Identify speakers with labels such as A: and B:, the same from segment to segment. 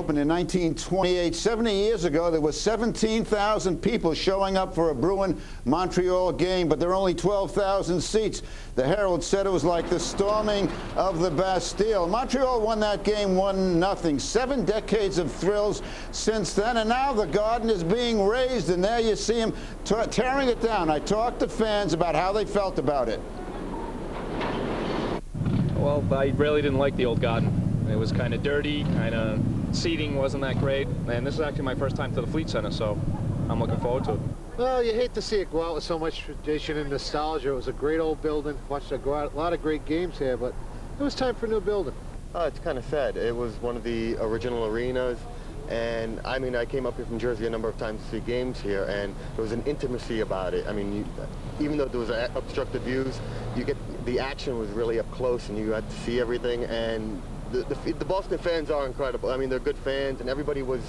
A: opened in 1928. 70 years ago, there were 17,000 people showing up for a Bruin-Montreal game, but there are only 12,000 seats. The Herald said it was like the storming of the Bastille. Montreal won that game 1-0. 7 decades of thrills since then, and now the Garden is being raised, and there you see him tearing it down. I talked to fans about how they felt about it.
B: Well, I really didn't like the old Garden. It was kind of dirty, kind of seating wasn't that great, and this is actually my first time to the Fleet Center, so I'm looking forward to it.
C: Well, you hate to see it go out with so much tradition and nostalgia. It was a great old building. Watched a lot of great games here, but it was time for a new building.
D: Oh, it's kind of sad. It was one of the original arenas, and I mean, I came up here from Jersey a number of times to see games here, and there was an intimacy about it. I mean, even though there was obstructed views, the action was really up close, and you had to see everything. And the Boston fans are incredible. I mean, they're good fans, and everybody was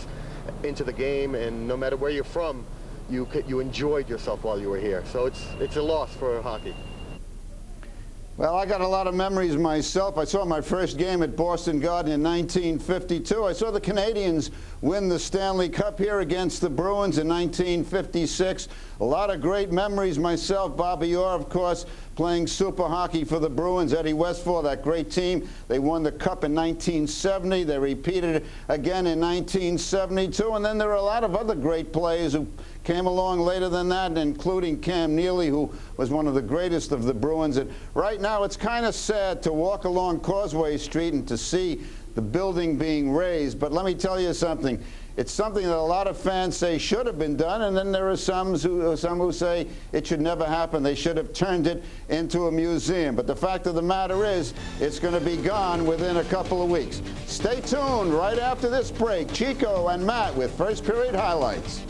D: into the game, and no matter where you're from, you enjoyed yourself while you were here. So it's a loss for hockey.
A: Well, I got a lot of memories myself. I saw my first game at Boston Garden in 1952. I saw the Canadiens win the Stanley Cup here against the Bruins in 1956. A lot of great memories myself. Bobby Orr, of course, playing super hockey for the Bruins. Eddie Westfall, that great team. They won the Cup in 1970. They repeated it again in 1972. And then there are a lot of other great players who came along later than that, including Cam Neely, who was one of the greatest of the Bruins. And right now, it's kind of sad to walk along Causeway Street and to see the building being raised. But let me tell you something. It's something that a lot of fans say should have been done, and then there are some who say it should never happen. They should have turned it into a museum. But the fact of the matter is, it's going to be gone within a couple of weeks. Stay tuned right after this break. Chico and Matt with first period highlights.